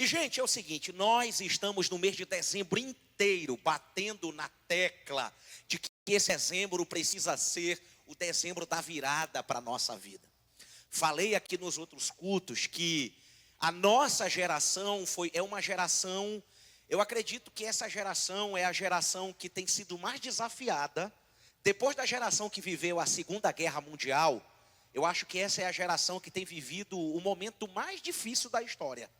gente, é o seguinte, nós estamos no mês de dezembro inteiro batendo na tecla de que esse dezembro precisa ser o dezembro da virada para a nossa vida. Falei aqui nos outros cultos que a nossa geração é uma geração, eu acredito que essa geração é a geração que tem sido mais desafiada. Depois da geração que viveu a Segunda Guerra Mundial, eu acho que essa é a geração que tem vivido o momento mais difícil da história.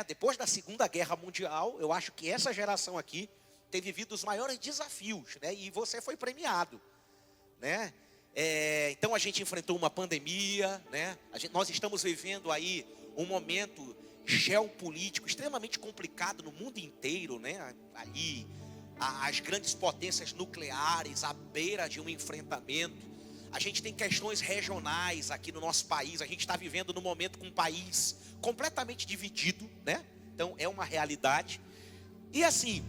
Depois da Segunda Guerra Mundial, eu acho que essa geração aqui tem vivido os maiores desafios, e você foi premiado, então a gente enfrentou uma pandemia, nós estamos vivendo aí um momento geopolítico extremamente complicado no mundo inteiro, ali as grandes potências nucleares à beira de um enfrentamento. A gente tem questões regionais aqui no nosso país. A gente está vivendo no momento com um país completamente dividido, Então é uma realidade. E assim,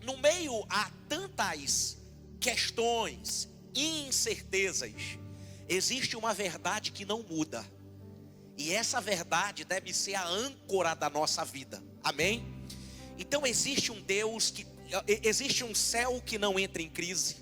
no meio a tantas questões, incertezas, existe uma verdade que não muda. E essa verdade deve ser a âncora da nossa vida. Amém? Então existe um Deus existe um céu que não entra em crise.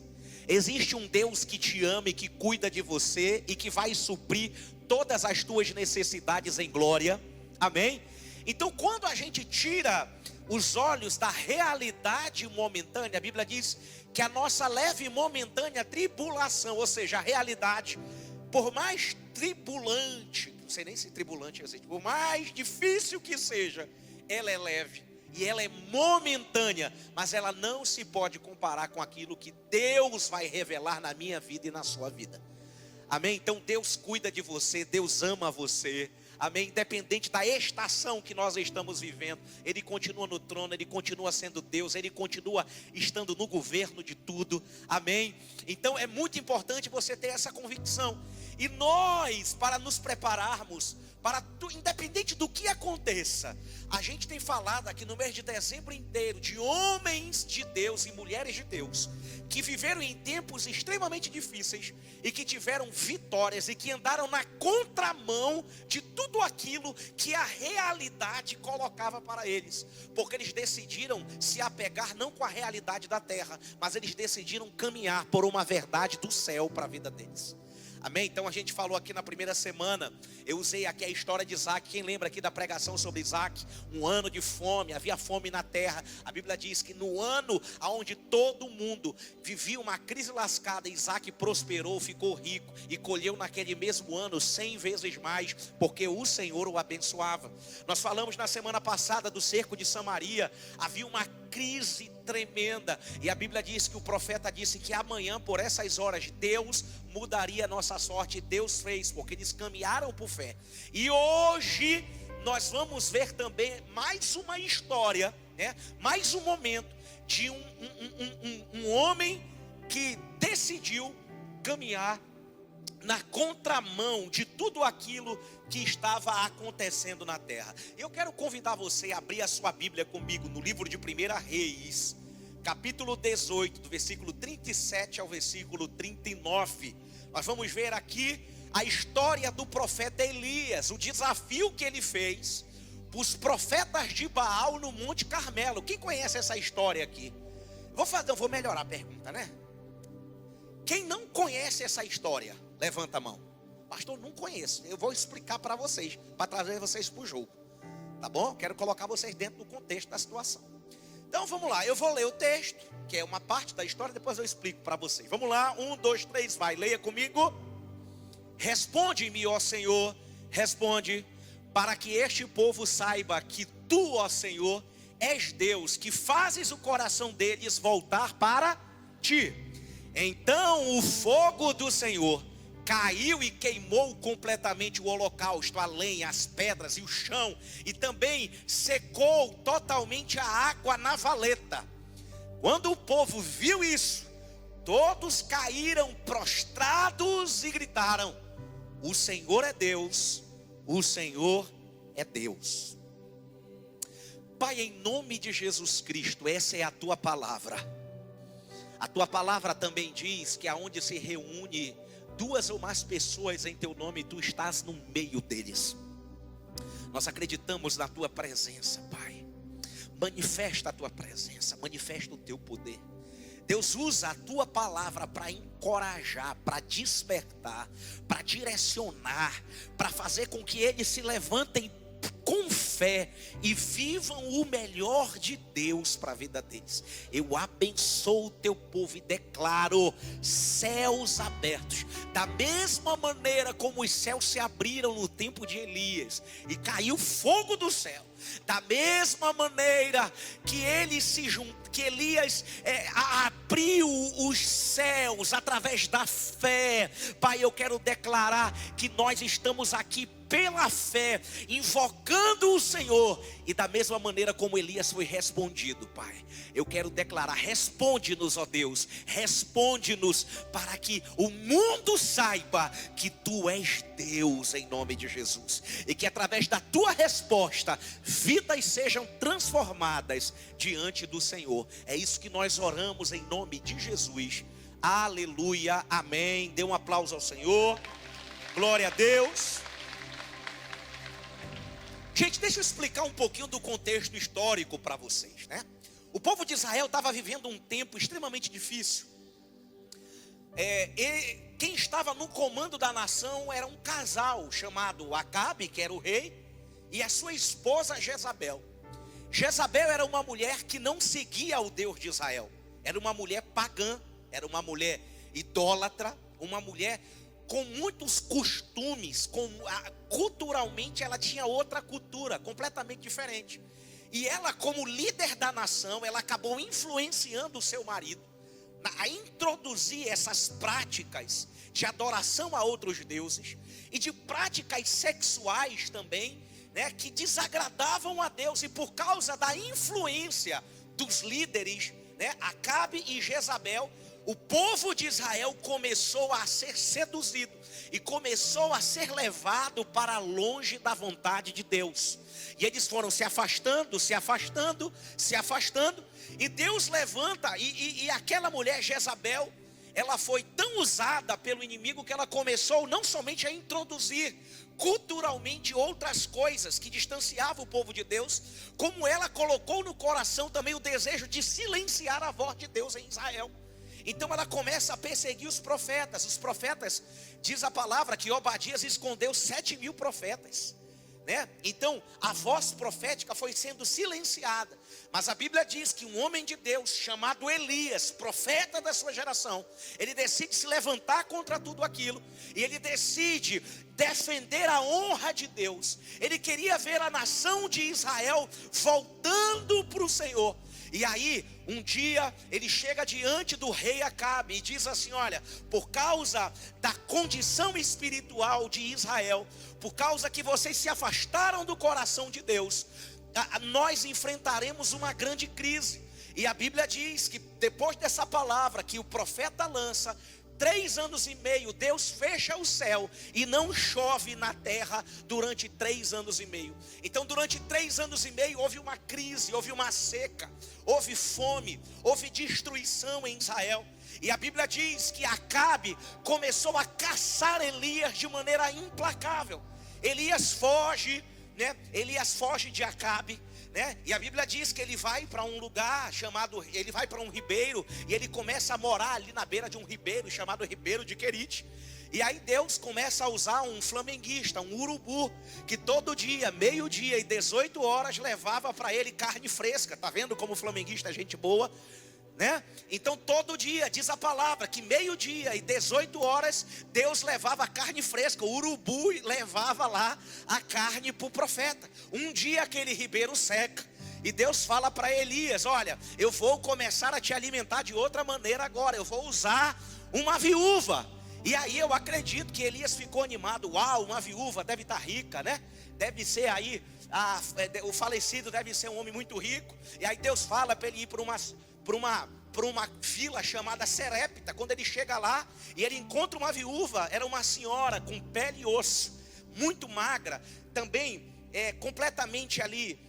Existe um Deus que te ama e que cuida de você e que vai suprir todas as tuas necessidades em glória. Amém? Então quando a gente tira os olhos da realidade momentânea, a Bíblia diz que a nossa leve e momentânea tribulação, ou seja, a realidade, por mais tribulante, não sei nem se tribulante existe, por mais difícil que seja, ela é leve. E ela é momentânea, mas ela não se pode comparar com aquilo que Deus vai revelar na minha vida e na sua vida. Amém? Então Deus cuida de você, Deus ama você. Amém? Independente da estação que nós estamos vivendo, Ele continua no trono, Ele continua sendo Deus, Ele continua estando no governo de tudo. Amém? Então é muito importante você ter essa convicção. E nós, para nos prepararmos, independente do que aconteça, a gente tem falado aqui no mês de dezembro inteiro de homens de Deus e mulheres de Deus que viveram em tempos extremamente difíceis e que tiveram vitórias e que andaram na contramão de tudo aquilo que a realidade colocava para eles, porque eles decidiram se apegar não com a realidade da terra, mas eles decidiram caminhar por uma verdade do céu para a vida deles. Amém? Então a gente falou aqui na primeira semana, eu usei aqui a história de Isaac. Quem lembra aqui da pregação sobre Isaac? Um ano de fome, havia fome na terra. A Bíblia diz que no ano onde todo mundo vivia uma crise lascada, Isaac prosperou, ficou rico e colheu naquele mesmo ano 100 vezes mais, porque o Senhor o abençoava. Nós falamos na semana passada do cerco de Samaria, havia uma crise tremenda, e a Bíblia diz que o profeta disse que amanhã por essas horas Deus mudaria a nossa sorte. Deus fez, porque eles caminharam por fé. E hoje nós vamos ver também mais uma história, mais um momento de um homem que decidiu caminhar na contramão de tudo aquilo que estava acontecendo na terra. Eu quero convidar você a abrir a sua Bíblia comigo no livro de 1 Reis, capítulo 18, do versículo 37 ao versículo 39. Nós vamos ver aqui a história do profeta Elias, o desafio que ele fez para os profetas de Baal no Monte Carmelo. Quem conhece essa história aqui? Vou melhorar a pergunta, Quem não conhece essa história? Levanta a mão. Pastor, não conheço. Eu vou explicar para vocês, para trazer vocês para o jogo. Tá bom? Quero colocar vocês dentro do contexto da situação. Então vamos lá, eu vou ler o texto, que é uma parte da história, depois eu explico para vocês. Vamos lá, 1, 2, 3, vai, leia comigo. Responde-me, ó Senhor, responde, para que este povo saiba que tu, ó Senhor, és Deus, que fazes o coração deles voltar para ti. Então o fogo do Senhor caiu e queimou completamente o holocausto, a lenha, as pedras e o chão, e também secou totalmente a água na valeta. Quando o povo viu isso, todos caíram prostrados e gritaram: o Senhor é Deus, o Senhor é Deus. Pai, em nome de Jesus Cristo, essa é a tua palavra. A tua palavra também diz que aonde se reúne 2 ou mais pessoas em teu nome, tu estás no meio deles. Nós acreditamos na tua presença, Pai. Manifesta a tua presença, manifesta o teu poder. Deus, usa a tua palavra para encorajar, para despertar, para direcionar, para fazer com que eles se levantem com fé e vivam o melhor de Deus para a vida deles. Eu abençoo o teu povo e declaro céus abertos, da mesma maneira como os céus se abriram no tempo de Elias e caiu fogo do céu. Da mesma maneira que que Elias abriu os céus através da fé. Pai, eu quero declarar que nós estamos aqui pela fé, invocando o Senhor, e da mesma maneira como Elias foi respondido, Pai, eu quero declarar: responde-nos, ó Deus, responde-nos, para que o mundo saiba que Tu és Deus, em nome de Jesus, e que através da Tua resposta, vidas sejam transformadas diante do Senhor. É isso que nós oramos em nome de Jesus. Aleluia, amém. Dê um aplauso ao Senhor. Glória a Deus. Gente, deixa eu explicar um pouquinho do contexto histórico para vocês, né? O povo de Israel estava vivendo um tempo extremamente difícil. E quem estava no comando da nação era um casal chamado Acabe, que era o rei, e a sua esposa Jezabel. Jezabel era uma mulher que não seguia o Deus de Israel. Era uma mulher pagã, era uma mulher idólatra, uma mulher com muitos costumes, culturalmente ela tinha outra cultura, completamente diferente. E ela, como líder da nação, ela acabou influenciando o seu marido a introduzir essas práticas de adoração a outros deuses e de práticas sexuais também, né, que desagradavam a Deus. E por causa da influência dos líderes, né, Acabe e Jezabel, o povo de Israel começou a ser seduzido e começou a ser levado para longe da vontade de Deus. E eles foram se afastando, se afastando, se afastando. E Deus levanta, e aquela mulher Jezabel, ela foi tão usada pelo inimigo que ela começou não somente a introduzir culturalmente outras coisas que distanciavam o povo de Deus, como ela colocou no coração também o desejo de silenciar a voz de Deus em Israel. Então ela começa a perseguir os profetas. Os profetas, diz a palavra que Obadias escondeu 7.000 profetas, né? Então a voz profética foi sendo silenciada. Mas a Bíblia diz que um homem de Deus chamado Elias, profeta da sua geração, ele decide se levantar contra tudo aquilo, e ele decide defender a honra de Deus. Ele queria ver a nação de Israel voltando para o Senhor. E aí, um dia, ele chega diante do rei Acabe e diz assim: olha, por causa da condição espiritual de Israel, por causa que vocês se afastaram do coração de Deus, nós enfrentaremos uma grande crise. E a Bíblia diz que depois dessa palavra que o profeta lança, 3 anos e meio, Deus fecha o céu e não chove na terra durante 3 anos e meio. Então durante 3 anos e meio houve uma crise, houve uma seca, houve fome, houve destruição em Israel. E a Bíblia diz que Acabe começou a caçar Elias de maneira implacável. Elias foge, né? Elias foge de Acabe, né? E a Bíblia diz que ele vai para um lugar chamado, ele vai para um ribeiro, e ele começa a morar ali na beira de um ribeiro chamado Ribeiro de Querite. E aí Deus começa a usar um flamenguista, um urubu, que todo dia, meio-dia e 18 horas levava para ele carne fresca. Tá vendo como o flamenguista é gente boa, né? Então todo dia, diz a palavra, que meio-dia e 18 horas Deus levava a carne fresca. O urubu levava lá a carne para o profeta. Um dia aquele ribeiro seca, e Deus fala para Elias: olha, eu vou começar a te alimentar de outra maneira agora. Eu vou usar uma viúva. E aí eu acredito que Elias ficou animado. Uau, uma viúva deve estar rica, né? Deve ser aí, o falecido deve ser um homem muito rico. E aí Deus fala para ele ir para uma vila chamada Serepta. Quando ele chega lá e ele encontra uma viúva, era uma senhora com pele e osso, muito magra, também completamente ali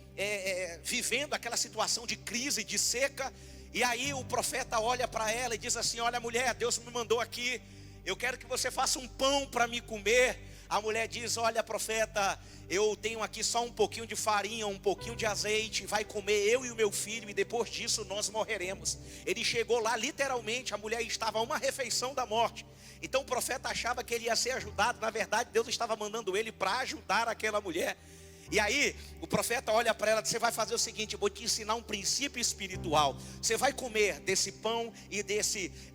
vivendo aquela situação de crise, de seca. E aí o profeta olha para ela e diz assim: olha, mulher, Deus me mandou aqui, eu quero que você faça um pão para me comer. A mulher diz: olha, profeta, eu tenho aqui só um pouquinho de farinha, um pouquinho de azeite, vai comer eu e o meu filho, e depois disso nós morreremos. Ele chegou lá, literalmente, a mulher estava a uma refeição da morte. Então o profeta achava que ele ia ser ajudado. Na verdade, Deus estava mandando ele para ajudar aquela mulher. E aí, o profeta olha para ela e diz: você vai fazer o seguinte, eu vou te ensinar um princípio espiritual. Você vai comer desse pão e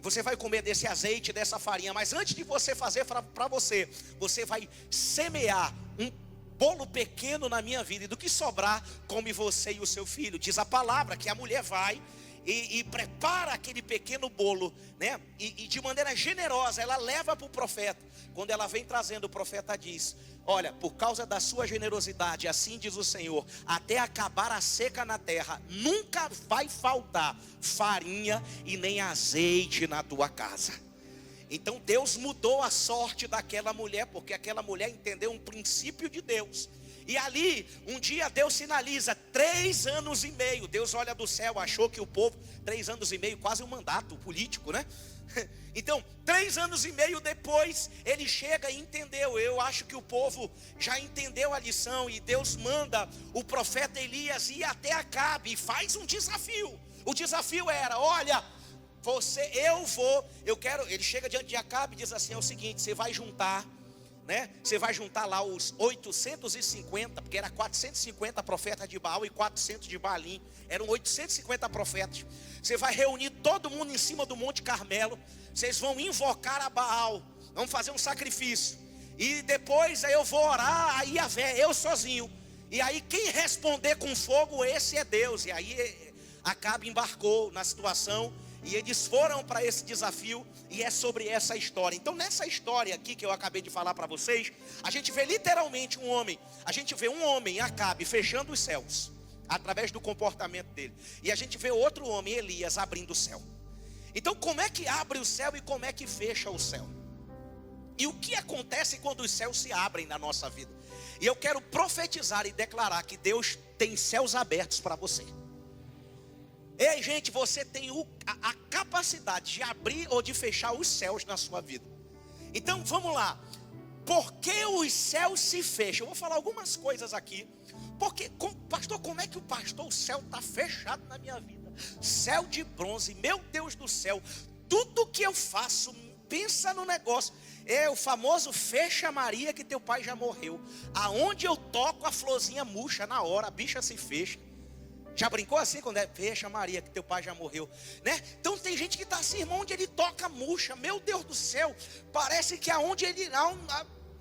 você vai comer desse azeite, dessa farinha. Mas antes de você fazer para você, você vai semear um bolo pequeno na minha vida. E do que sobrar, come você e o seu filho. Diz a palavra que a mulher vai e prepara aquele pequeno bolo, né? E de maneira generosa ela leva para o profeta. Quando ela vem trazendo, o profeta diz: olha, por causa da sua generosidade, assim diz o Senhor, até acabar a seca na terra, nunca vai faltar farinha e nem azeite na tua casa. Então Deus mudou a sorte daquela mulher, porque aquela mulher entendeu um princípio de Deus. E ali, um dia Deus sinaliza 3 anos e meio. Deus olha do céu, achou que o povo, 3 anos e meio, quase um mandato político, né? Então, 3 anos e meio depois, ele chega e entendeu. Eu acho que o povo já entendeu a lição. E Deus manda o profeta Elias ir até Acabe e faz um desafio. O desafio era: olha, ele chega diante de Acabe e diz assim: é o seguinte, você vai juntar, né? Você vai juntar lá os 850, porque era 450 profetas de Baal e 400 de Baalim. Eram 850 profetas. Você vai reunir todo mundo em cima do Monte Carmelo. Vocês vão invocar a Baal, vão fazer um sacrifício. E depois aí eu vou orar a Yahvé, eu sozinho. E aí quem responder com fogo, esse é Deus. E aí Acabe embarcou na situação. E eles foram para esse desafio. E é sobre essa história. Então nessa história aqui que eu acabei de falar para vocês, a gente vê literalmente um homem. A gente vê um homem, Acabe, fechando os céus, através do comportamento dele. E a gente vê outro homem, Elias, abrindo o céu. Então como é que abre o céu e como é que fecha o céu? E o que acontece quando os céus se abrem na nossa vida? E eu quero profetizar e declarar que Deus tem céus abertos para você. Ei, gente, você tem a capacidade de abrir ou de fechar os céus na sua vida. Então vamos lá. Por que os céus se fecham? Eu vou falar algumas coisas aqui. Porque, pastor, como é que o céu está fechado na minha vida? Céu de bronze, meu Deus do céu. Tudo que eu faço, pensa no negócio. É o famoso fecha Maria que teu pai já morreu. Aonde eu toco a florzinha murcha na hora, a bicha se fecha. Já brincou assim quando é fecha Maria que teu pai já morreu, né? Então tem gente que está assim, irmão, onde ele toca murcha, meu Deus do céu, parece que aonde ele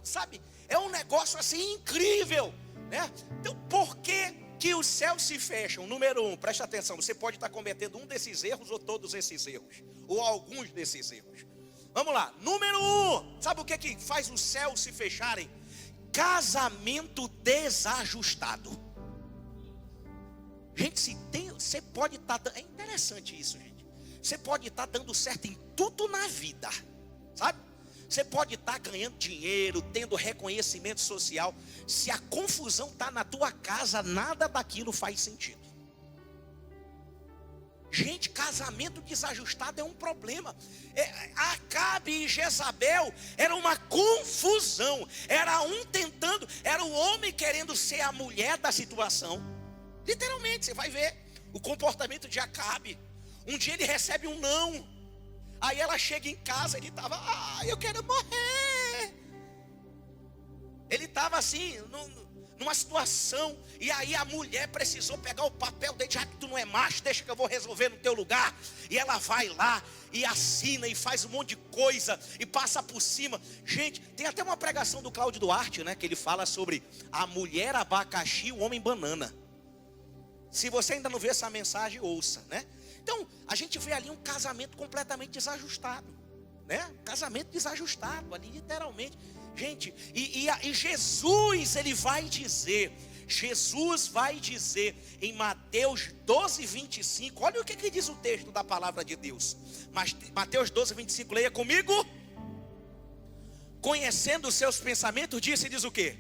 sabe, é um negócio assim incrível, né? Então por que os céus se fecham? Número 1, presta atenção, você pode estar cometendo um desses erros ou todos esses erros, ou alguns desses erros. Vamos lá, número 1, sabe o que faz os céus se fecharem? Casamento desajustado. Gente, você pode estar, é interessante isso, gente. Você pode estar dando certo em tudo na vida, sabe? Você pode estar ganhando dinheiro, tendo reconhecimento social. Se a confusão está na tua casa, nada daquilo faz sentido. Gente, casamento desajustado é um problema. Acabe e Jezabel era uma confusão. Era o homem querendo ser a mulher da situação. Literalmente, você vai ver o comportamento de Acabe. Um dia ele recebe um não. Aí ela chega em casa, ele estava, eu quero morrer. Ele estava assim, numa situação. E aí a mulher precisou pegar o papel dele. Já que tu não é macho, deixa que eu vou resolver no teu lugar. E ela vai lá e assina e faz um monte de coisa e passa por cima. Gente, tem até uma pregação do Cláudio Duarte, né? Que ele fala sobre a mulher abacaxi e o homem banana. Se você ainda não vê essa mensagem, ouça, né? Então, a gente vê ali um casamento completamente desajustado, né? Casamento desajustado ali, literalmente. Gente, e Jesus, Jesus vai dizer em Mateus 12, 25, olha o que diz o texto da palavra de Deus. Mas Mateus 12, 25, leia comigo. Conhecendo os seus pensamentos, diz o quê?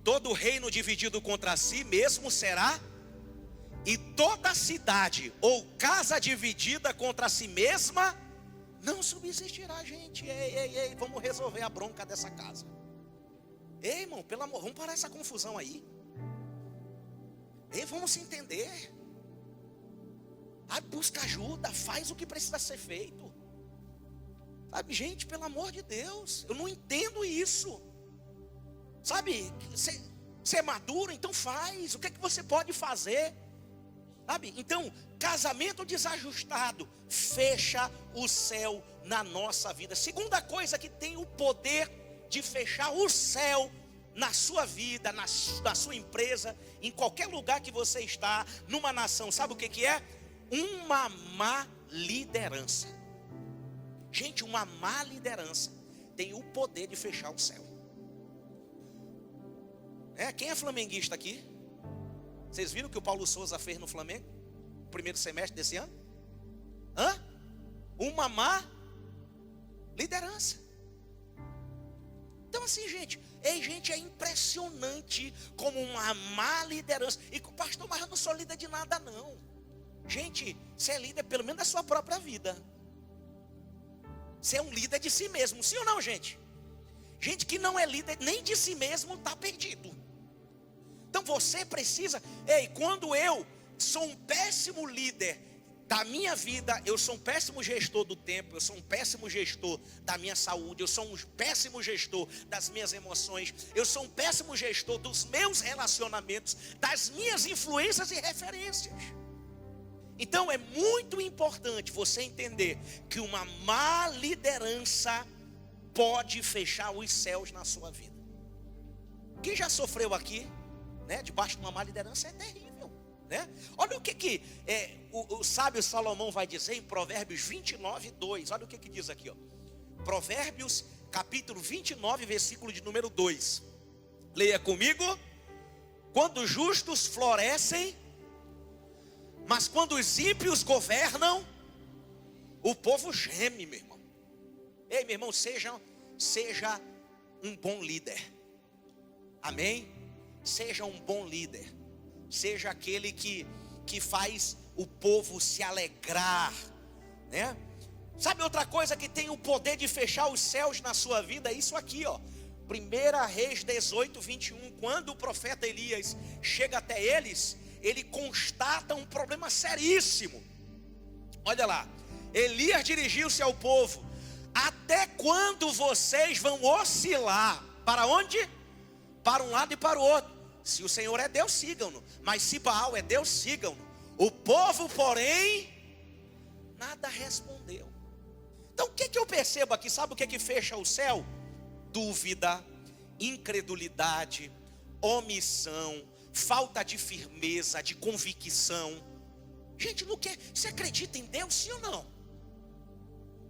Todo reino dividido contra si mesmo será, e toda cidade ou casa dividida contra si mesma não subsistirá. Gente, ei, vamos resolver a bronca dessa casa. Ei, irmão, pelo amor, vamos parar essa confusão aí. Ei, vamos se entender. Busca ajuda, faz o que precisa ser feito. Sabe, gente, pelo amor de Deus, eu não entendo isso. Sabe, você é maduro, então faz. O que é que você pode fazer? Sabe, então, casamento desajustado fecha o céu na nossa vida. Segunda coisa que tem o poder de fechar o céu na sua vida, na sua empresa, em qualquer lugar que você está, numa nação, sabe o que é? Uma má liderança. Gente, uma má liderança tem o poder de fechar o céu. Quem é flamenguista aqui? Vocês viram o que o Paulo Souza fez no Flamengo? No primeiro semestre desse ano? Uma má liderança. Então assim, gente, é impressionante como uma má liderança. E pastor, mas eu não sou líder de nada não. Gente, você é líder pelo menos da sua própria vida. Você é um líder de si mesmo, sim ou não, gente? Gente que não é líder nem de si mesmo está perdido. Então você precisa, quando eu sou um péssimo líder da minha vida, eu sou um péssimo gestor do tempo, eu sou um péssimo gestor da minha saúde, eu sou um péssimo gestor das minhas emoções, eu sou um péssimo gestor dos meus relacionamentos, das minhas influências e referências. Então é muito importante você entender que uma má liderança pode fechar os céus na sua vida. Quem já sofreu aqui, debaixo de uma má liderança é terrível, Olha o que o sábio Salomão vai dizer em Provérbios 29, 2. Olha o que diz aqui, Provérbios capítulo 29, versículo de número 2. Leia comigo. Quando os justos florescem, mas quando os ímpios governam, o povo geme, meu irmão. Ei, meu irmão, seja um bom líder. Amém? Seja um bom líder. Seja aquele que faz o povo se alegrar, Sabe outra coisa que tem o poder de fechar os céus na sua vida? É isso aqui, 1 Reis 18, 21. Quando o profeta Elias chega até eles, ele constata um problema seríssimo. Olha lá. Elias dirigiu-se ao povo: até quando vocês vão oscilar? Para onde? Para um lado e para o outro. Se o Senhor é Deus, sigam-no. Mas se Baal é Deus, sigam-no. O povo, porém, nada respondeu. Então o que eu percebo aqui? Sabe o que fecha o céu? Dúvida, incredulidade, omissão, falta de firmeza, de convicção. Gente, não quer. Você acredita em Deus, sim ou não?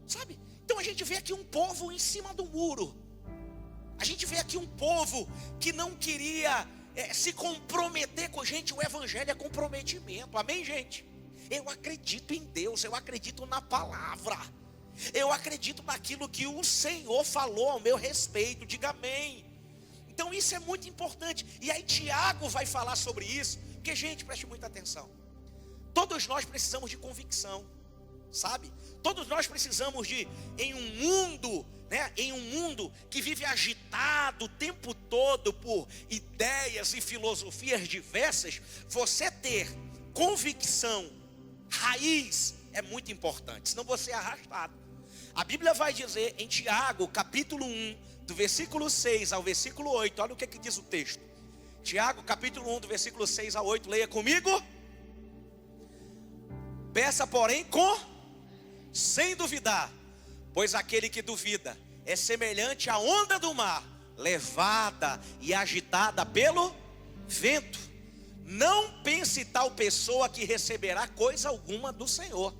Sabe? Então a gente vê aqui um povo em cima do muro. A gente vê aqui um povo que não queria se comprometer com gente. O evangelho é comprometimento. Amém, gente? Eu acredito em Deus, eu acredito na palavra, eu acredito naquilo que o Senhor falou ao meu respeito. Diga amém. Então isso é muito importante. E aí Tiago vai falar sobre isso. Porque, gente, preste muita atenção. Todos nós precisamos de convicção, sabe? Todos nós precisamos de, em um mundo que vive agitado o tempo todo por ideias e filosofias diversas, você ter convicção, raiz, é muito importante, senão você é arrastado. A Bíblia vai dizer em Tiago, capítulo 1, do versículo 6 ao versículo 8, olha o que diz o texto. Tiago, capítulo 1, do versículo 6 a 8, leia comigo. Peça, porém, sem duvidar, pois aquele que duvida é semelhante à onda do mar, levada e agitada pelo vento. Não pense tal pessoa que receberá coisa alguma do Senhor,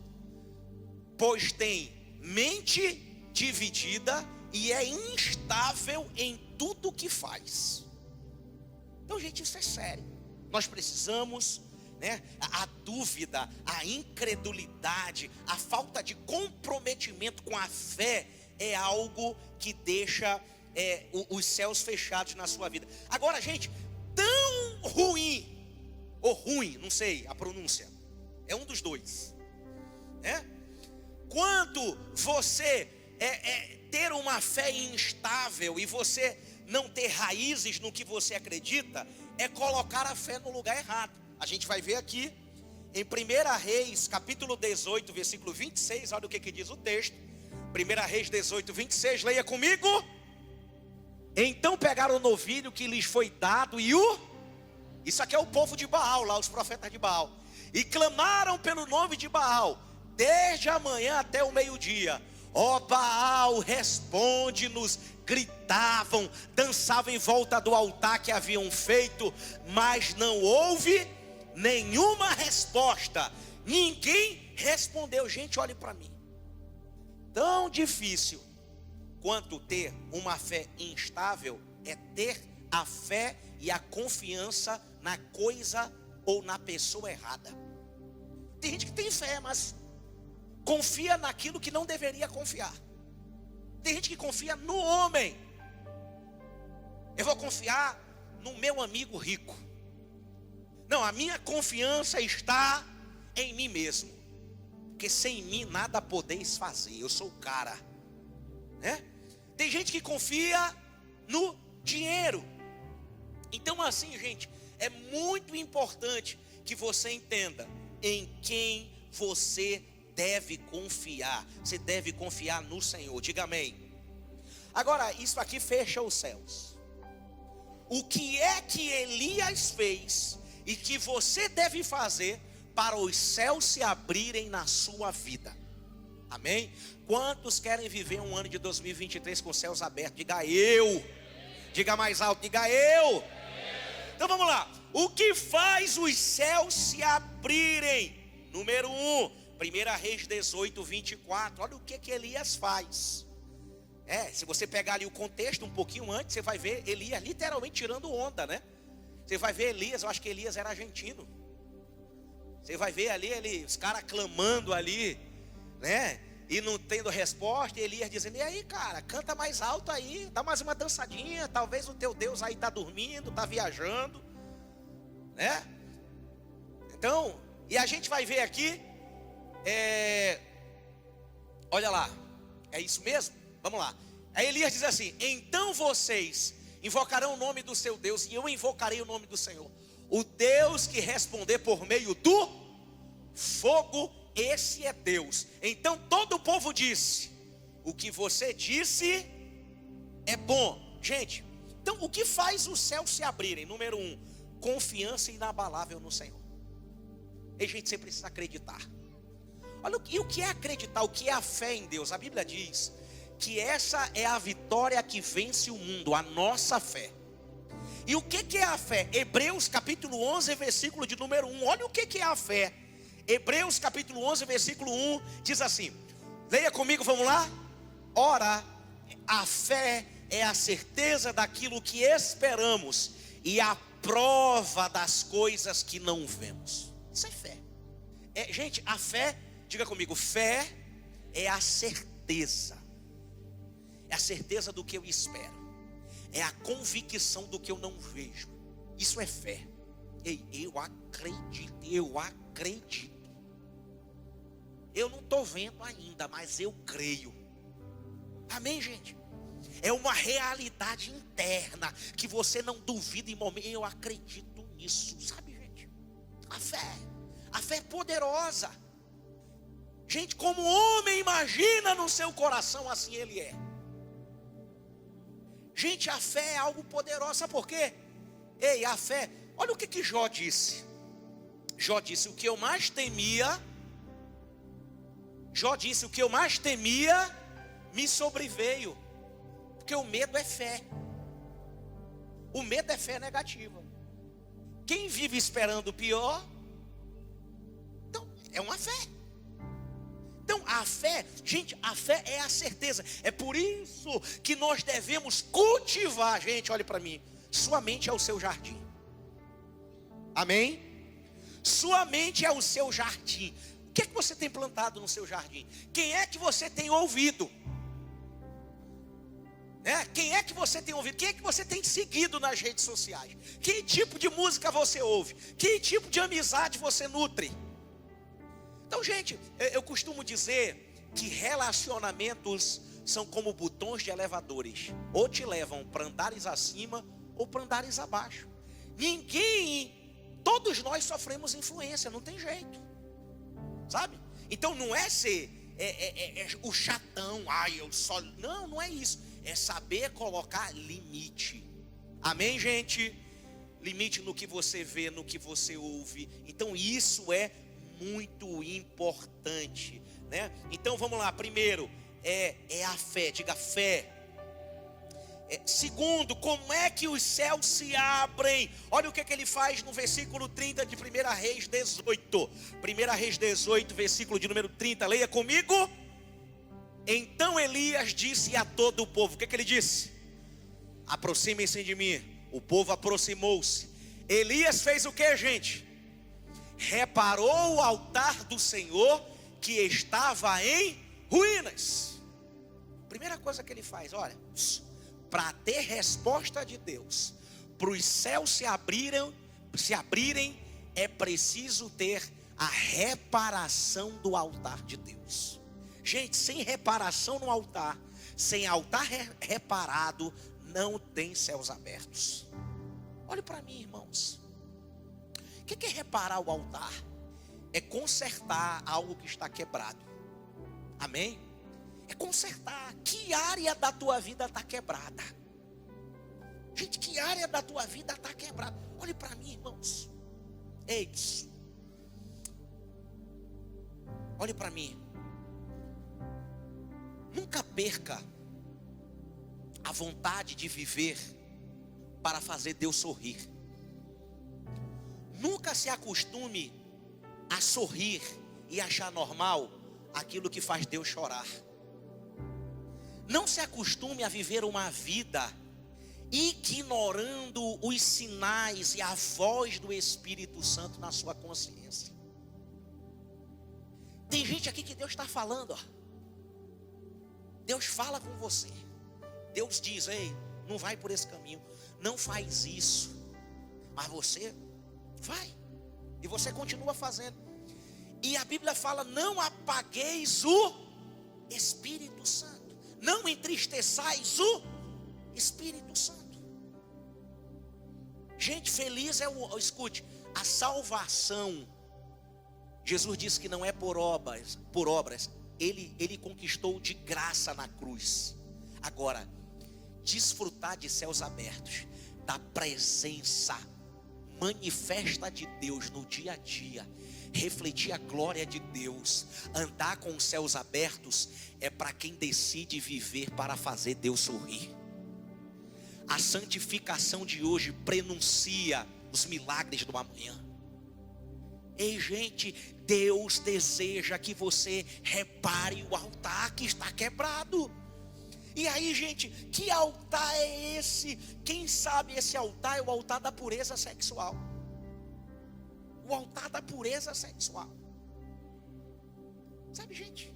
pois tem mente dividida e é instável em tudo que faz. Então, gente, isso é sério. Nós precisamos, a dúvida, a incredulidade, a falta de comprometimento com a fé é algo que deixa os céus fechados na sua vida. Agora, gente, tão ruim, ou ruim, não sei a pronúncia, é um dos dois, quando você ter uma fé instável e você não ter raízes no que você acredita é colocar a fé no lugar errado. A gente vai ver aqui em 1 Reis, capítulo 18, versículo 26, olha o que diz o texto. 1 Reis 18, 26, leia comigo. Então pegaram o novilho que lhes foi dado isso aqui é o povo de Baal, lá os profetas de Baal, e clamaram pelo nome de Baal, desde a manhã até o meio-dia. Ó Baal, responde-nos. Gritavam, dançavam em volta do altar que haviam feito, mas não houve nenhuma resposta. Ninguém respondeu. Gente, olhe para mim. Tão difícil quanto ter uma fé instável é ter a fé e a confiança na coisa ou na pessoa errada. Tem gente que tem fé, mas confia naquilo que não deveria confiar. Tem gente que confia no homem. Eu vou confiar no meu amigo rico. Não, a minha confiança está em mim mesmo. Porque sem mim nada podeis fazer. Eu sou o cara, né? Tem gente que confia no dinheiro. Então assim, gente, é muito importante que você entenda em quem você deve confiar. Você deve confiar no Senhor. Diga amém. Agora, isso aqui fecha os céus. O que é que Elias fez e que você deve fazer para os céus se abrirem na sua vida? Amém? Quantos querem viver um ano de 2023 com os céus abertos? Diga eu. Diga mais alto, diga eu. Então vamos lá. O que faz os céus se abrirem? Número 1, 1 Reis 18, 24. Olha o que Elias faz. Se você pegar ali o contexto um pouquinho antes, você vai ver Elias literalmente tirando onda, né? Você vai ver Elias, eu acho que Elias era argentino. Você vai ver ali, os caras clamando ali, né? E não tendo resposta, e Elias dizendo: e aí, cara, canta mais alto aí, dá mais uma dançadinha. Talvez o teu Deus aí está dormindo, está viajando, né? Então, e a gente vai ver aqui, olha lá, é isso mesmo? Vamos lá. Aí Elias diz assim: então vocês invocarão o nome do seu Deus, e eu invocarei o nome do Senhor, o Deus que responder por meio do fogo. Esse é Deus. Então todo o povo disse: o que você disse é bom. Gente, então o que faz os céus se abrirem? Número 1, confiança inabalável no Senhor. E gente, você precisa acreditar. Olha, e o que é acreditar? O que é a fé em Deus? A Bíblia diz que essa é a vitória que vence o mundo, a nossa fé. E o que é a fé? Hebreus capítulo 11, versículo de número 1. Olha o que é a fé. Hebreus capítulo 11, versículo 1 diz assim, leia comigo, vamos lá? Ora, a fé é a certeza daquilo que esperamos e a prova das coisas que não vemos. Isso é fé. Gente, a fé, diga comigo, fé é a certeza. É a certeza do que eu espero. É a convicção do que eu não vejo. Isso é fé. Ei, eu acredito. Eu não estou vendo ainda, mas eu creio. Amém, gente? É uma realidade interna que você não duvida em momento. Eu acredito nisso, sabe, gente? A fé é poderosa. Gente, como o homem imagina no seu coração, assim ele é. Gente, a fé é algo poderoso, sabe por quê? Ei, a fé, olha o que Jó disse. Jó disse: o que eu mais temia me sobreveio. Porque o medo é fé. O medo é fé negativa. Quem vive esperando o pior, então é uma fé. Então a fé, gente, a fé é a certeza. É por isso que nós devemos cultivar. Gente, olhe para mim. Sua mente é o seu jardim. Amém? Sua mente é o seu jardim. O que é que você tem plantado no seu jardim? Quem é que você tem ouvido? Quem é que você tem ouvido? Quem é que você tem seguido nas redes sociais? Que tipo de música você ouve? Que tipo de amizade você nutre? Então, gente, eu costumo dizer que relacionamentos são como botões de elevadores. Ou te levam para andares acima ou para andares abaixo. Todos nós sofremos influência, não tem jeito. Sabe? Então não é ser o chatão, eu só... Não é isso. É saber colocar limite. Amém, gente? Limite no que você vê, no que você ouve. Então isso é muito importante, né? Então vamos lá. Primeiro é a fé. Diga fé. Segundo, como é que os céus se abrem? Olha o que ele faz no versículo 30 de 1 Reis 18. 1 Reis 18, versículo de número 30. Leia comigo. Então Elias disse a todo o povo. O que ele disse? Aproximem-se de mim. O povo aproximou-se. Elias fez o que, gente? Reparou o altar do Senhor que estava em ruínas. Primeira coisa que ele faz, olha, para ter resposta de Deus, para os céus se abrirem, é preciso ter a reparação do altar de Deus. Gente, sem reparação no altar, sem altar reparado, não tem céus abertos. Olhe para mim, irmãos. O que é reparar o altar? É consertar algo que está quebrado. Amém? É consertar. Que área da tua vida está quebrada? Gente, que área da tua vida está quebrada? Olhe para mim, irmãos. É isso. Olhe para mim. Nunca perca a vontade de viver para fazer Deus sorrir. Nunca se acostume a sorrir e achar normal aquilo que faz Deus chorar. Não se acostume a viver uma vida ignorando os sinais e a voz do Espírito Santo na sua consciência. Tem gente aqui que Deus está falando, ó. Deus fala com você. Deus diz, ei, não vai por esse caminho, não faz isso. Mas você vai. E você continua fazendo. E a Bíblia fala, não apagueis o Espírito Santo. Não entristeçais o Espírito Santo. Gente, feliz é escute, a salvação. Jesus disse que não é por obras. Ele conquistou de graça na cruz. Agora, desfrutar de céus abertos, da presença manifesta de Deus no dia a dia, refletir a glória de Deus, andar com os céus abertos, é para quem decide viver para fazer Deus sorrir. A santificação de hoje prenuncia os milagres do amanhã. Ei, gente, Deus deseja que você repare o altar que está quebrado. E aí, gente, que altar é esse? Quem sabe esse altar é o altar da pureza sexual. O altar da pureza sexual. Sabe, gente?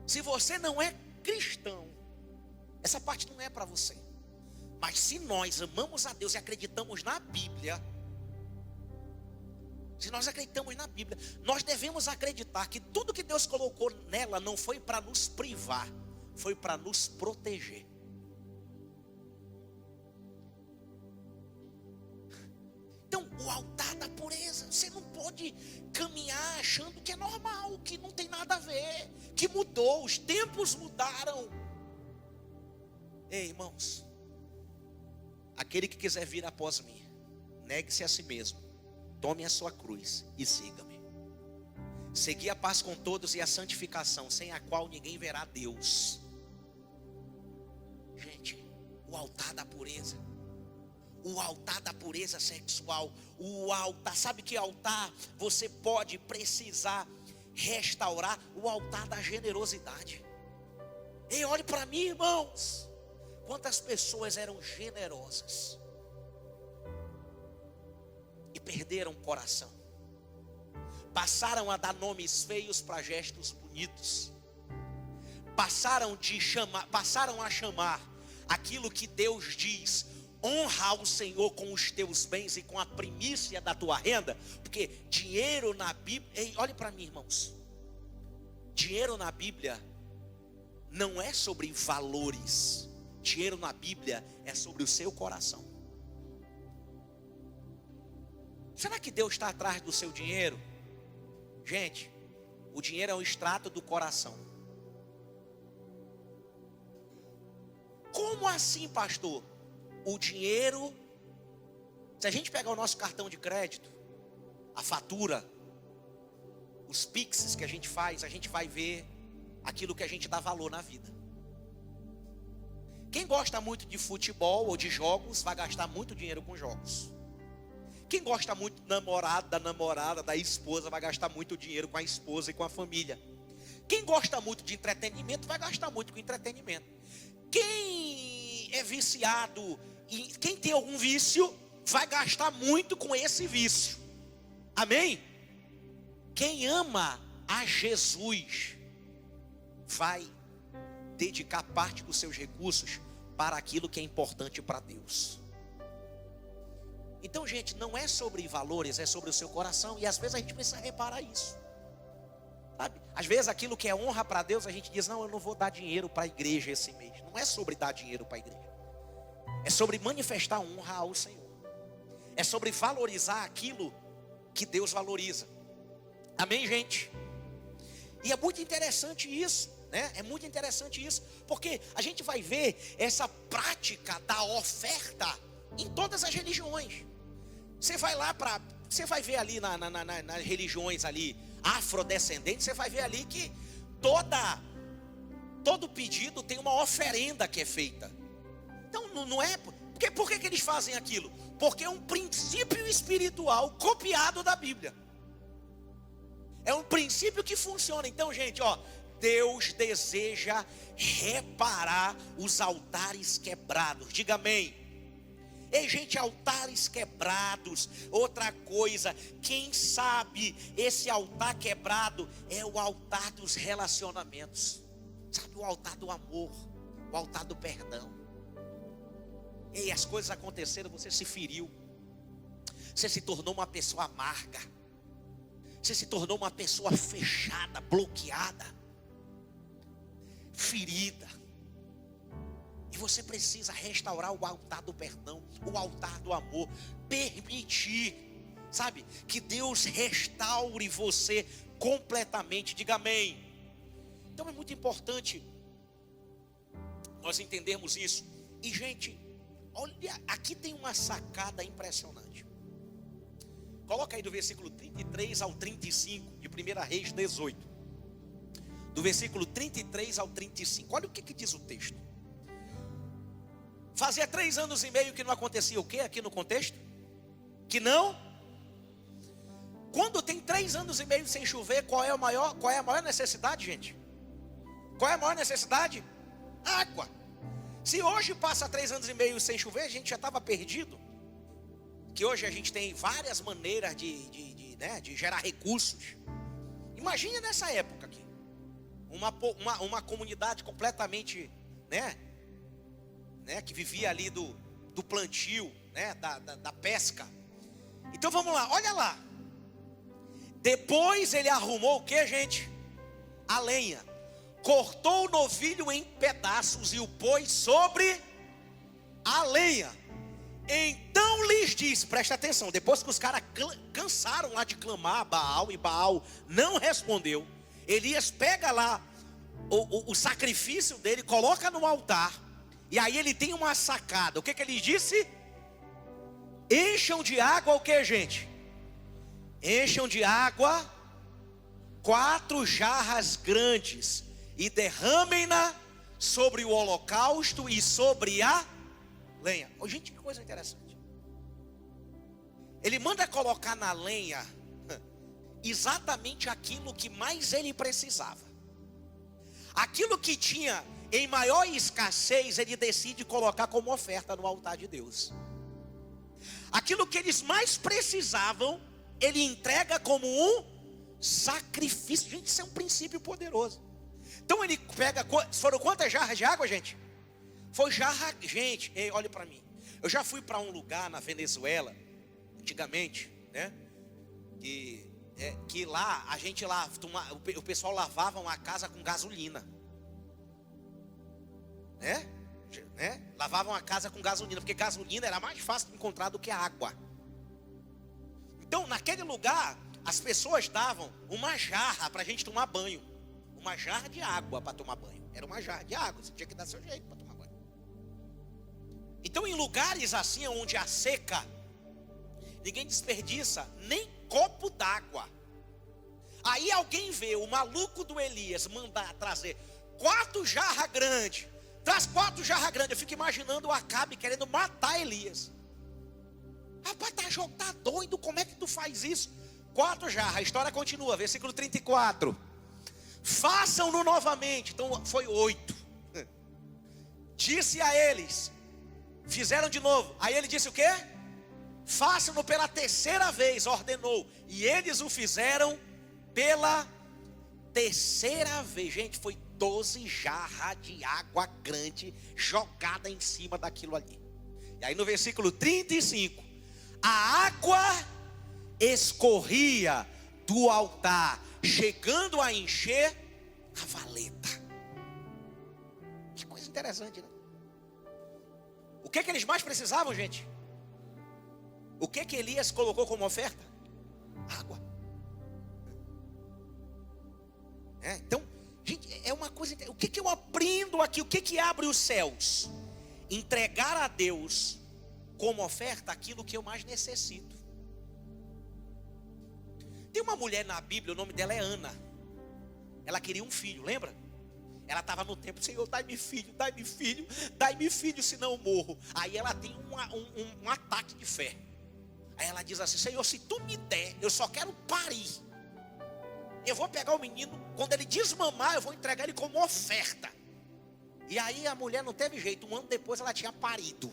Se você não é cristão, essa parte não é para você. Mas se nós amamos a Deus e acreditamos na Bíblia, se nós acreditamos na Bíblia, nós devemos acreditar que tudo que Deus colocou nela não foi para nos privar, foi para nos proteger. Então, o altar da pureza, você não pode caminhar achando que é normal, que não tem nada a ver, que mudou, os tempos mudaram. Ei, irmãos, aquele que quiser vir após mim, negue-se a si mesmo, tome a sua cruz e siga-me. Segui a paz com todos e a santificação, sem a qual ninguém verá Deus. Gente, o altar da pureza. O altar da pureza sexual. O altar, sabe que altar você pode precisar restaurar? O altar da generosidade. Ei, olhe para mim, irmãos. Quantas pessoas eram generosas e perderam o coração, passaram a dar nomes feios para gestos bonitos, passaram a chamar aquilo que Deus diz, honra ao Senhor com os teus bens e com a primícia da tua renda, porque dinheiro na Bíblia, ei, olhe para mim, irmãos, Dinheiro na Bíblia não é sobre valores. Dinheiro na Bíblia é sobre o seu coração. Será que Deus está atrás do seu dinheiro? Gente, o dinheiro é um extrato do coração. Como assim, pastor? O dinheiro, se a gente pegar o nosso cartão de crédito, a fatura, os pixes que a gente faz, a gente vai ver aquilo que a gente dá valor na vida. Quem gosta muito de futebol ou de jogos, vai gastar muito dinheiro com jogos. Quem gosta muito do namorado, da namorada, da esposa, vai gastar muito dinheiro com a esposa e com a família. Quem gosta muito de entretenimento, vai gastar muito com entretenimento. Quem é viciado, e quem tem algum vício, vai gastar muito com esse vício. Amém? Quem ama a Jesus, vai dedicar parte dos seus recursos para aquilo que é importante para Deus. Então, gente, não é sobre valores, é sobre o seu coração. E às vezes a gente precisa reparar isso, sabe? Às vezes aquilo que é honra para Deus, a gente diz, não, eu não vou dar dinheiro para a igreja esse mês. Não é sobre dar dinheiro para a igreja. É sobre manifestar honra ao Senhor. É sobre valorizar aquilo que Deus valoriza. Amém, gente? E é muito interessante isso, né? É muito interessante isso, porque a gente vai ver essa prática da oferta em todas as religiões. Você vai lá você vai ver ali nas religiões ali afrodescendentes, você vai ver ali que todo pedido tem uma oferenda que é feita. Então não é, por que eles fazem aquilo? Porque é um princípio espiritual copiado da Bíblia. É um princípio que funciona. Então, gente, Deus deseja reparar os altares quebrados. Diga amém. Ei, gente, altares quebrados. Outra coisa, quem sabe esse altar quebrado é o altar dos relacionamentos. Sabe, o altar do amor, o altar do perdão. Ei, as coisas aconteceram, você se feriu. Você se tornou uma pessoa amarga. Você se tornou uma pessoa fechada, bloqueada, ferida. E você precisa restaurar o altar do perdão, o altar do amor. Permitir, sabe, que Deus restaure você completamente. Diga amém. Então é muito importante nós entendermos isso. E, gente, olha, aqui tem uma sacada impressionante. Coloca aí do versículo 33 ao 35 de 1 Reis 18. Do versículo 33 ao 35. Olha o que diz o texto. Fazia 3 anos e meio que não acontecia o que aqui no contexto? Que não? Quando tem 3 anos e meio sem chover, qual é a maior necessidade, gente? Qual é a maior necessidade? Água. Se hoje passa 3 anos e meio sem chover, a gente já estava perdido. Que hoje a gente tem várias maneiras de gerar recursos. Imagine nessa época aqui. Uma comunidade completamente, que vivia ali do plantio, da pesca. Então vamos lá, olha lá. Depois ele arrumou o que, gente? A lenha. Cortou o novilho em pedaços e o pôs sobre a lenha. Então lhes disse, presta atenção, depois que os caras cansaram lá de clamar a Baal, e Baal não respondeu, Elias pega lá o sacrifício dele, coloca no altar, e aí ele tem uma sacada. O que ele disse? Encham de água o que, gente? Encham de água 4 jarras grandes e derramem-na sobre o holocausto e sobre a lenha. Oh, gente, que coisa interessante. Ele manda colocar na lenha exatamente aquilo que mais ele precisava. Aquilo que tinha em maior escassez, ele decide colocar como oferta no altar de Deus. Aquilo que eles mais precisavam, ele entrega como um sacrifício. Gente, isso é um princípio poderoso. Então ele pega, foram quantas jarras de água, gente? Foi jarra, gente, olha para mim. Eu já fui para um lugar na Venezuela, antigamente, que que lá, a gente lá, o pessoal lavava uma casa com gasolina. Né? Lavavam a casa com gasolina, porque gasolina era mais fácil de encontrar do que a água. Então, naquele lugar, as pessoas davam uma jarra para a gente tomar banho. Uma jarra de água para tomar banho. Era uma jarra de água, você tinha que dar seu jeito para tomar banho. Então, em lugares assim, onde há seca, ninguém desperdiça nem copo d'água. Aí alguém vê o maluco do Elias mandar trazer 4 jarras grandes. Traz 4 jarras grandes. Eu fico imaginando o Acabe querendo matar Elias. Rapaz, tá doido, como é que tu faz isso? 4 jarras, a história continua, versículo 34. Façam-no novamente. Então foi 8. Disse a eles, fizeram de novo. Aí ele disse o quê? Façam-no pela 3ª vez, ordenou. E eles o fizeram pela 3ª vez. Gente, foi 12 jarras de água grande jogada em cima daquilo ali. E aí no versículo 35, a água escorria do altar, chegando a encher a valeta. Que coisa interessante, né? O que eles mais precisavam, gente? O que Elias colocou como oferta? Água. Então, gente, é uma coisa. O que eu aprendo aqui? O que abre os céus? Entregar a Deus como oferta aquilo que eu mais necessito. Tem uma mulher na Bíblia, o nome dela é Ana. Ela queria um filho, lembra? Ela estava no templo, Senhor, dai-me filho, dai-me filho, dai-me filho, senão eu morro. Aí ela tem um ataque de fé. Aí ela diz assim, Senhor, se tu me der, eu só quero parir. Eu vou pegar o menino, quando ele desmamar, eu vou entregar ele como oferta. E aí a mulher não teve jeito, 1 ano depois ela tinha parido.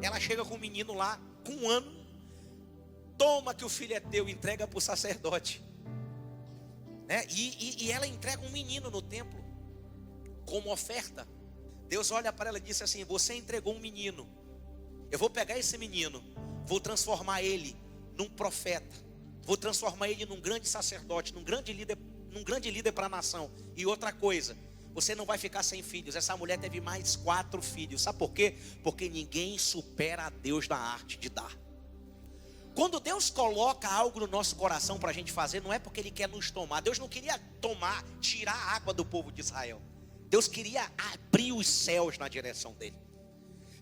Ela chega com o menino lá, com 1 ano. Toma que o filho é teu, entrega para o sacerdote. E ela entrega um menino no templo, como oferta. Deus olha para ela e disse assim, você entregou um menino. Eu vou pegar esse menino, vou transformar ele num profeta. Vou transformar ele num grande sacerdote, num grande líder para a nação. E outra coisa, você não vai ficar sem filhos. Essa mulher teve mais 4 filhos. Sabe por quê? Porque ninguém supera a Deus na arte de dar. Quando Deus coloca algo no nosso coração para a gente fazer, não é porque Ele quer nos tomar. Deus não queria tirar a água do povo de Israel. Deus queria abrir os céus na direção dele.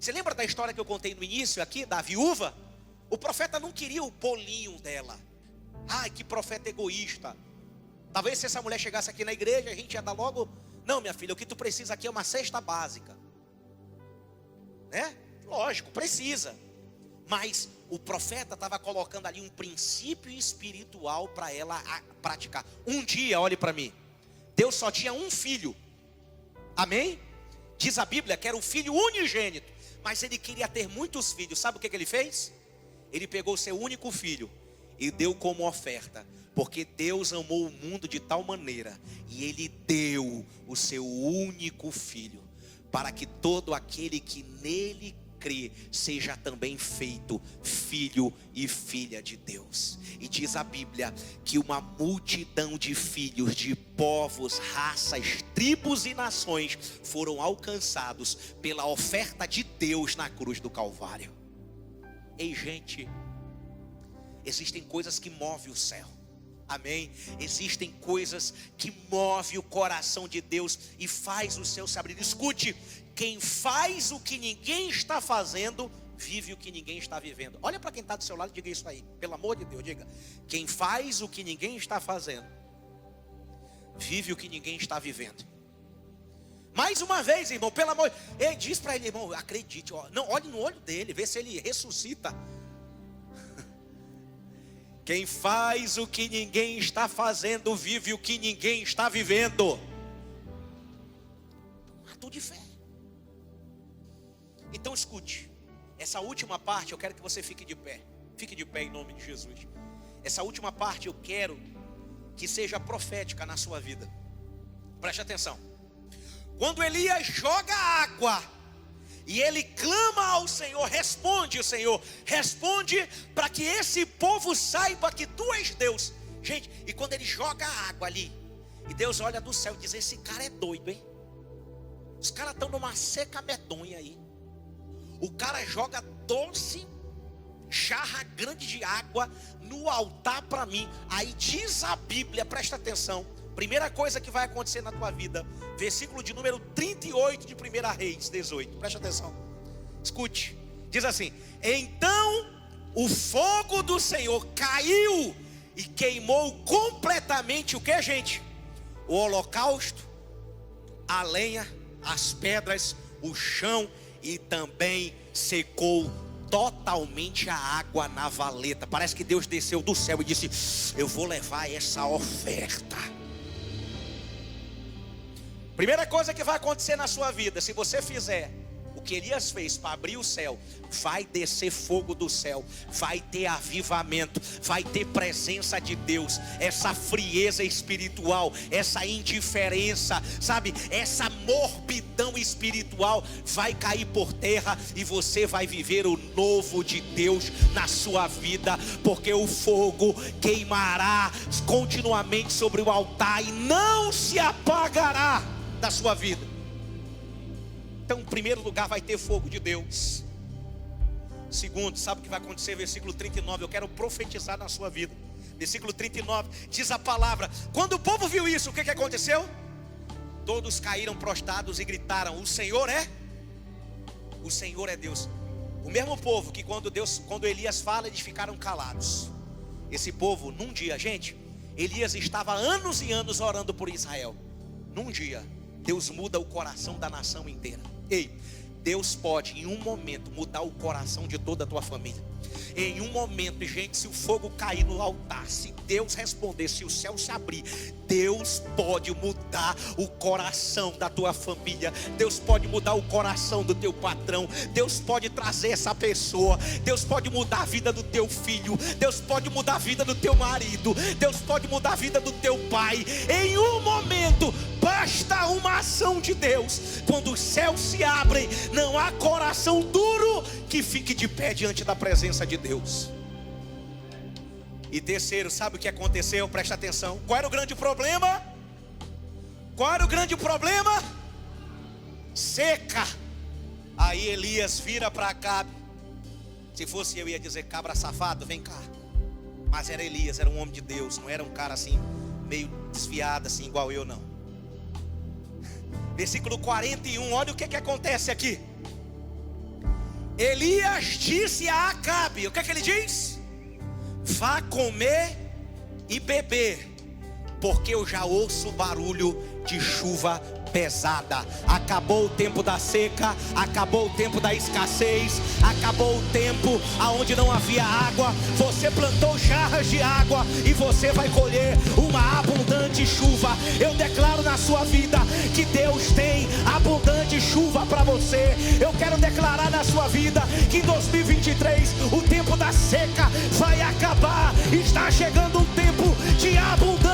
Você lembra da história que eu contei no início aqui, da viúva? O profeta não queria o bolinho dela. Ai, que profeta egoísta. Talvez se essa mulher chegasse aqui na igreja, a gente ia dar logo... Não, minha filha, o que tu precisa aqui é uma cesta básica. Lógico, precisa. Mas o profeta estava colocando ali um princípio espiritual para ela praticar. Um dia, olhe para mim, Deus só tinha um filho. Amém? Diz a Bíblia que era o filho unigênito. Mas ele queria ter muitos filhos. Sabe o que ele fez? Ele pegou o seu único filho e deu como oferta. Porque Deus amou o mundo de tal maneira, e Ele deu o seu único filho, para que todo aquele que nele crê, seja também feito filho e filha de Deus. E diz a Bíblia que uma multidão de filhos de povos, raças, tribos e nações foram alcançados pela oferta de Deus na cruz do Calvário. Ei, gente, existem coisas que movem o céu. Amém? Existem coisas que movem o coração de Deus e faz o céu se abrir. Escute, quem faz o que ninguém está fazendo, vive o que ninguém está vivendo. Olha para quem está do seu lado e diga isso aí, pelo amor de Deus, diga. Quem faz o que ninguém está fazendo, vive o que ninguém está vivendo. Mais uma vez, irmão, pelo amor, ele diz para ele, irmão, acredite, não, olhe no olho dele, vê se ele ressuscita. Quem faz o que ninguém está fazendo, vive o que ninguém está vivendo. Ato de fé. Então escute, essa última parte eu quero que você fique de pé. Fique de pé em nome de Jesus. Essa última parte eu quero que seja profética na sua vida. Preste atenção. Quando Elias joga água E ele clama ao Senhor, responde o Senhor, responde para que esse povo saiba que tu és Deus. Gente, e quando ele joga a água ali, e Deus olha do céu e diz: esse cara é doido, hein? Os caras estão numa seca medonha aí. O cara joga 12 jarra grande de água no altar para mim. Aí diz a Bíblia, presta atenção, primeira coisa que vai acontecer na tua vida, versículo de número 38 de 1 Reis 18, presta atenção, escute, diz assim: então o fogo do Senhor caiu e queimou completamente o que, gente? O holocausto, a lenha, as pedras, o chão, e também secou totalmente a água na valeta. Parece que Deus desceu do céu e disse: eu vou levar essa oferta. Primeira coisa que vai acontecer na sua vida, se você fizer o que Elias fez para abrir o céu, vai descer fogo do céu, vai ter avivamento, vai ter presença de Deus. Essa frieza espiritual, essa indiferença, sabe, essa morbidão espiritual vai cair por terra, e você vai viver o novo de Deus na sua vida, porque o fogo queimará continuamente sobre o altar e não se apagará da sua vida. Então, em primeiro lugar, vai ter fogo de Deus. Segundo, sabe o que vai acontecer? Versículo 39, eu quero profetizar na sua vida. Versículo 39, diz a palavra: quando o povo viu isso, o que aconteceu? Todos caíram prostrados e gritaram: o Senhor é Deus. O mesmo povo que quando Elias fala, eles ficaram calados. Esse povo, num dia, gente, Elias estava anos e anos orando por Israel. Num dia, Deus muda o coração da nação inteira. Ei, Deus pode em um momento mudar o coração de toda a tua família. Em um momento, gente, se o fogo cair no altar, se Deus responder, se o céu se abrir, Deus pode mudar o coração da tua família. Deus pode mudar o coração do teu patrão. Deus pode trazer essa pessoa. Deus pode mudar a vida do teu filho. Deus pode mudar a vida do teu marido. Deus pode mudar a vida do teu pai. Em um momento, basta uma ação de Deus. Quando os céus se abrem, não há coração duro que fique de pé diante da presença de Deus. E terceiro, sabe o que aconteceu? Presta atenção. Qual era o grande problema? Qual era o grande problema? Seca. Aí Elias vira para Acabe. Se fosse eu, ia dizer: cabra safado, vem cá. Mas era Elias, era um homem de Deus. Não era um cara assim, meio desviado assim, igual eu, não. Versículo 41, olha o que acontece aqui. Elias disse a Acabe, o que ele diz? Vá comer e beber, porque eu já ouço barulho de chuva pesada. Acabou o tempo da seca, acabou o tempo da escassez, acabou o tempo aonde não havia água. Você plantou jarras de água e você vai colher uma abundante chuva. Eu declaro na sua vida que Deus tem abundante chuva para você. Eu quero declarar na sua vida que em 2023 o tempo da seca vai acabar. Está chegando um tempo de abundância